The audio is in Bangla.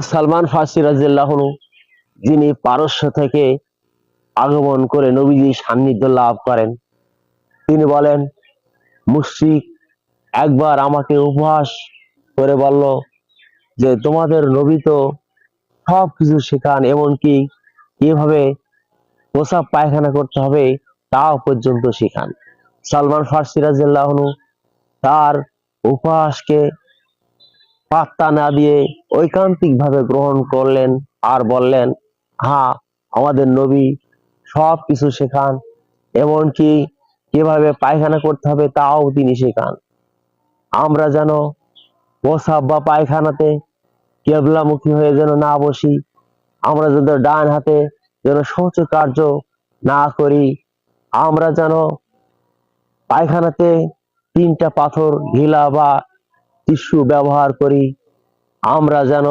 সালমান ফার্সি রাদিয়াল্লাহু আনহু, যিনি পারস্য থেকে আগমন করে নবীজির সান্নিধ্য লাভ করেন, তিনি বলেন, মুশরিক একবার আমাকে উপহাস করে বলল যে তোমাদের নবী তো সবকিছু শেখান, এমনকি কিভাবে প্রসাব পায়খানা করতে হবে তাও পর্যন্ত শেখান। সালমান ফার্সি রাদিয়াল্লাহু আনহু তার উপহাসকে পাত্তা না দিয়ে ঐকান্তিক ভাবে গ্রহণ করলেন আর বললেন, হ্যাঁ, আমাদের নবী সব কিছু শেখান, এমনকি কিভাবে পায়খানা করতে হবে তাও তিনি শেখান। আমরা যেন প্রসাব বা পায়খানাতে কেবলামুখী হয়ে যেন না বসি, আমরা যেন ডান হাতে যেন শৌচ কার্য না করি, আমরা যেন পায়খানাতে 3টা পাথর ঢিলা বা টিস্যু ব্যবহার করি, আমরা যেন